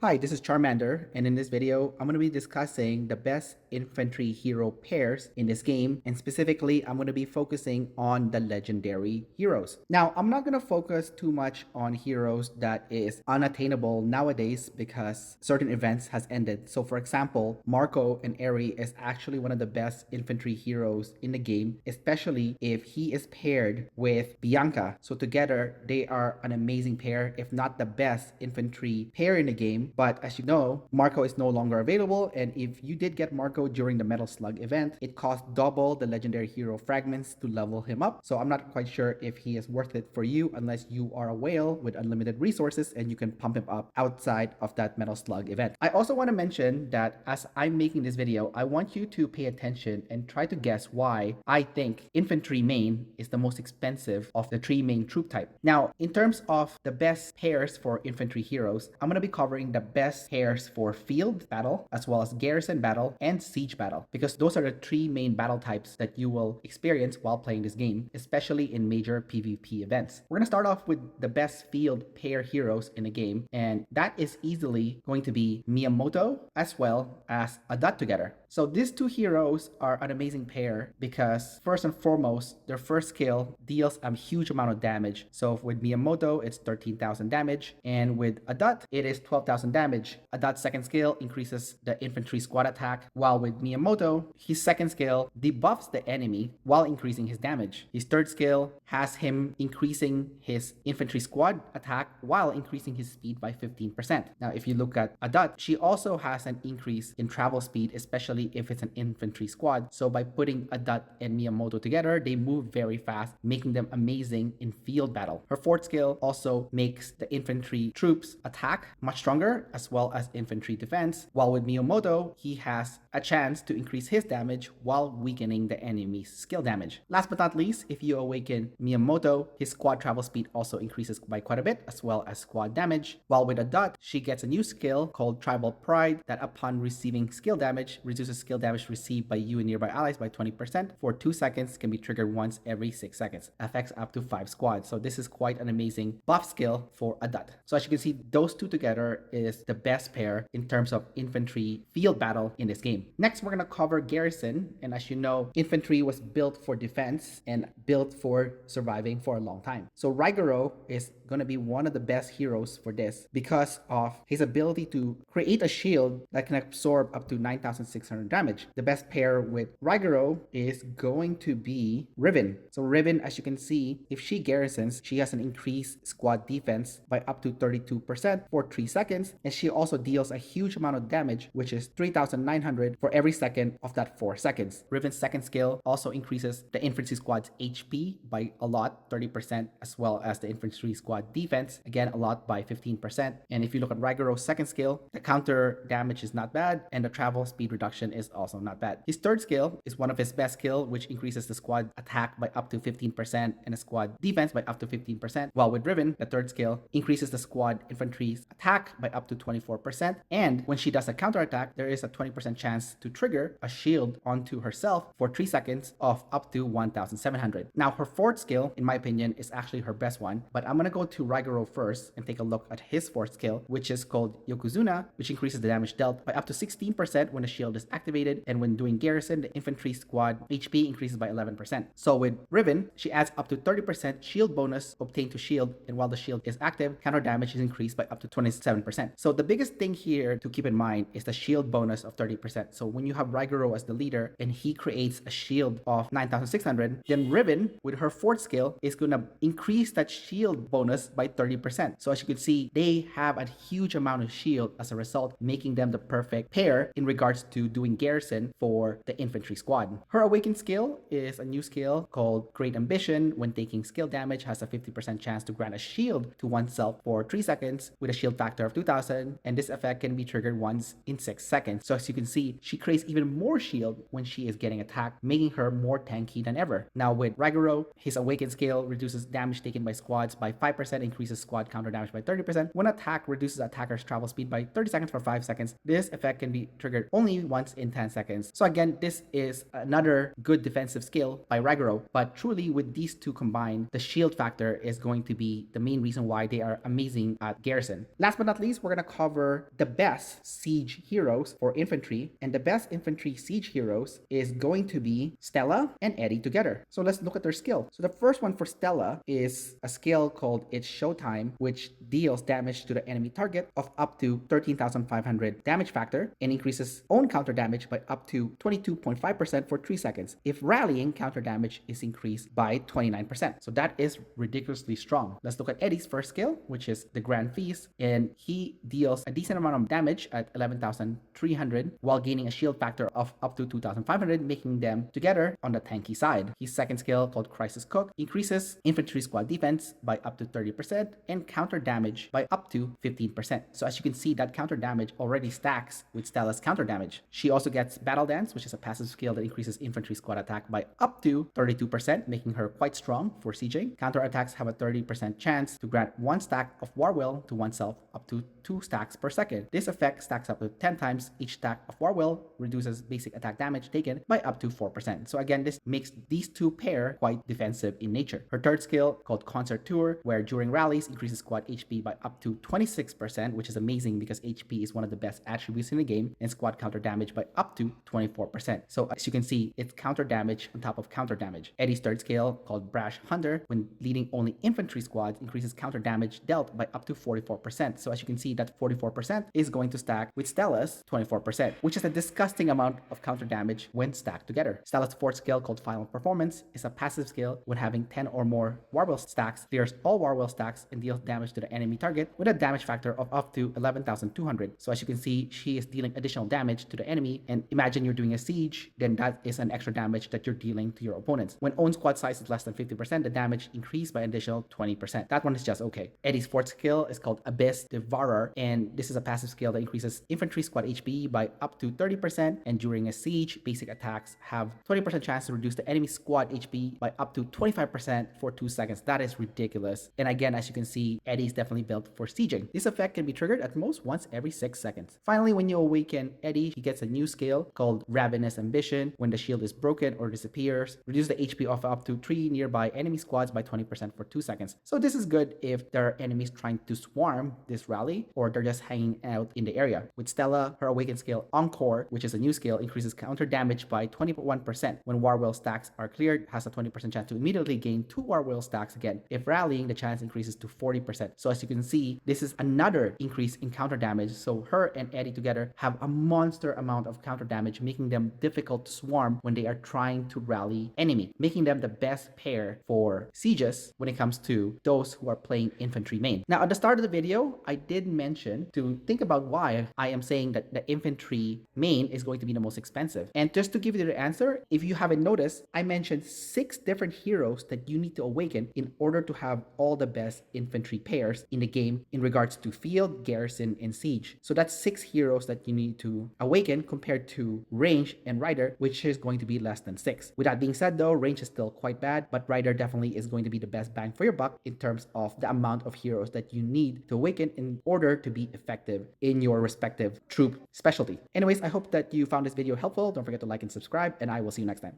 Hi, this is Charmander, and in this video, I'm going to be discussing the best infantry hero pairs in this game, and specifically, I'm going to be focusing on the legendary heroes. Now, I'm not going to focus too much on heroes that is unattainable nowadays because certain events has ended. So for example, Marco and Eri is actually one of the best infantry heroes in the game, especially if he is paired with Bianca. So together, they are an amazing pair, if not the best infantry pair in the game. But as you know, Marco is no longer available, and if you did get Marco during the Metal Slug event, it cost double the legendary hero fragments to level him up. So I'm not quite sure if he is worth it for you unless you are a whale with unlimited resources and you can pump him up outside of that Metal Slug event. I also want to mention that as I'm making this video, I want you to pay attention and try to guess why I think infantry main is the most expensive of the three main troop type. Now, in terms of the best pairs for infantry heroes, I'm going to be covering the best pairs for field battle, as well as garrison battle and siege battle, because those are the three main battle types that you will experience while playing this game, especially in major PvP events. We're going to start off with the best field pair heroes in the game, and that is easily going to be Miyamoto as well as Adat together. So these two heroes are an amazing pair because first and foremost, their first skill deals a huge amount of damage. So with Miyamoto, it's 13,000 damage, and with Adat, it is 12,000 damage. Adat's second skill increases the infantry squad attack, while with Miyamoto, his second skill debuffs the enemy while increasing his damage. His third skill has him increasing his infantry squad attack while increasing his speed by 15%. Now, if you look at Adat, she also has an increase in travel speed, especially if it's an infantry squad. So by putting Adat and Miyamoto together, they move very fast, making them amazing in field battle. Her fourth skill also makes the infantry troops attack much stronger, as well as infantry defense, while with Miyamoto, he has a chance to increase his damage while weakening the enemy's skill damage. Last but not least, if you awaken Miyamoto, his squad travel speed also increases by quite a bit, as well as squad damage, while with Adat, she gets a new skill called Tribal Pride that upon receiving skill damage, reduces skill damage received by you and nearby allies by 20% for 2 seconds, can be triggered once every 6 seconds, affects up to 5 squads. So this is quite an amazing buff skill for Adat. So as you can see, those two together is the best pair in terms of infantry field battle in this game. Next, we're going to cover Garrison, and as you know, infantry was built for defense and built for surviving for a long time. So Raigoro is going to be one of the best heroes for this because of his ability to create a shield that can absorb up to 9,600 damage. The best pair with Raigoro is going to be Riven. So Riven, as you can see, if she garrisons, she has an increased squad defense by up to 32% for 3 seconds, and she also deals a huge amount of damage, which is 3,900 for every second of that 4 seconds. Riven's second skill also increases the infantry squad's HP by a lot, 30%, as well as the infantry squad defense, again a lot by 15%. And if you look at Raigoro's second skill, the counter damage is not bad, and the travel speed reduction is also not bad. His third skill is one of his best skill, which increases the squad attack by up to 15% and the squad defense by up to 15%, while with Riven, the third skill increases the squad infantry's attack by up to 24%, and when she does a counter attack, there is a 20% chance to trigger a shield onto herself for 3 seconds of up to 1,700. Now, her fourth skill, in my opinion, is actually her best one, but I'm gonna go to Raigoro first and take a look at his fourth skill, which is called Yokozuna, which increases the damage dealt by up to 16% when the shield is activated, and when doing Garrison, the infantry squad HP increases by 11%. So with Riven, she adds up to 30% shield bonus obtained to shield, and while the shield is active, counter damage is increased by up to 27%. So the biggest thing here to keep in mind is the shield bonus of 30%. So when you have Raigoro as the leader and he creates a shield of 9,600, then Riven, with her fourth skill, is gonna increase that shield bonus by 30%. So as you can see, they have a huge amount of shield as a result, making them the perfect pair in regards to doing Garrison for the infantry squad. Her awakened skill is a new skill called Great Ambition. When taking skill damage, has a 50% chance to grant a shield to oneself for 3 seconds with a shield factor of 2,000, and this effect can be triggered once in 6 seconds. So as you can see, she creates even more shield when she is getting attacked, making her more tanky than ever. Now with Raigoro, his awakened skill reduces damage taken by squads by 5%, increases squad counter damage by 30%. When attack, reduces attacker's travel speed by 30 seconds for 5 seconds. This effect can be triggered only once in 10 seconds. So again, this is another good defensive skill by Raguro, but truly with these two combined, the shield factor is going to be the main reason why they are amazing at Garrison. Last but not least, we're going to cover the best siege heroes for infantry, and the best infantry siege heroes is going to be Stella and Eddie together. So let's look at their skill. So the first one for Stella is a skill called It's Showtime, which deals damage to the enemy target of up to 13,500 damage factor and increases own counter damage by up to 22.5% for 3 seconds. If rallying, counter damage is increased by 29%. So that is ridiculously strong. Let's look at Eddie's first skill, which is the Grand Feast, and he deals a decent amount of damage at 11,300 while gaining a shield factor of up to 2,500, making them together on the tanky side. His second skill, called Crisis Cook, increases infantry squad defense by up to 30% and counter damage by up to 15%. So as you can see, that counter damage already stacks with Stella's counter damage. She also gets Battle Dance, which is a passive skill that increases infantry squad attack by up to 32%, making her quite strong for sieging. Counter attacks have a 30% chance to grant 1 stack of War Will to oneself up to 2 stacks per second. This effect stacks up to 10 times. Each stack of War Will reduces basic attack damage taken by up to 4%. So again, this makes these two pair quite defensive in nature. Her third skill, called Concert Tour, where during rallies increases squad HP by up to 26%, which is amazing because HP is one of the best attributes in the game, and squad counter damage by up to 24%. So as you can see, it's counter damage on top of counter damage. Eddie's third skill, called Brash Hunter, when leading only infantry squads, increases counter damage dealt by up to 44%. So as you can see, that 44% is going to stack with Stella's 24%, which is a disgusting amount of counter damage when stacked together. Stella's fourth skill, called Final Performance, is a passive skill when having 10 or more Warwell stacks, clears all Warwell stacks and deals damage to the enemy target with a damage factor of up to 11,200. So as you can see, she is dealing additional damage to the enemy, and imagine you're doing a siege, then that is an extra damage that you're dealing to your opponents. When own squad size is less than 50%, the damage increased by an additional 20%. That one is just okay. Eddie's fourth skill is called Abyss Devourer, and this is a passive skill that increases infantry squad HP by up to 30%, and during a siege, basic attacks have 20% chance to reduce the enemy squad HP by up to 25% for 2 seconds. That is ridiculous. And again, as you can see, Eddie is definitely built for sieging. This effect can be triggered at most once every 6 seconds. Finally, when you awaken Eddie, he gets a new skill called Ravenous Ambition. When the shield is broken or disappears, reduce the HP of up to 3 nearby enemy squads by 20% for 2 seconds. So this is good if there are enemies trying to swarm this rally or they're just hanging out in the area. With Stella, her awakened skill Encore, which is a new skill, increases counter damage by 21%. When Warwell stacks are cleared, has a 20% chance to immediately gain 2 Warwell stacks again. If rallying, the chance increases to 40%. So as you can see, this is another increase in counter damage. So her and Eddie together have a monster amount of counter damage, making them difficult to swarm when they are trying to rally enemy, making them the best pair for sieges when it comes to those who are playing infantry main. Now, at the start of the video, I did mention to think about why I am saying that the infantry main is going to be the most expensive. And just to give you the answer, if you haven't noticed, I mentioned 6 different heroes that you need to awaken in order to have all the best infantry pairs in the game in regards to field, garrison, and siege. So that's 6 heroes that you need to awaken compared to range and rider, which is going to be less than 6. With that being said though, range is still quite bad, but rider definitely is going to be the best bang for your buck in terms of the amount of heroes that you need to awaken in order to be effective in your respective troop specialty. Anyways, I hope that you found this video helpful. Don't forget to like and subscribe, and I will see you next time.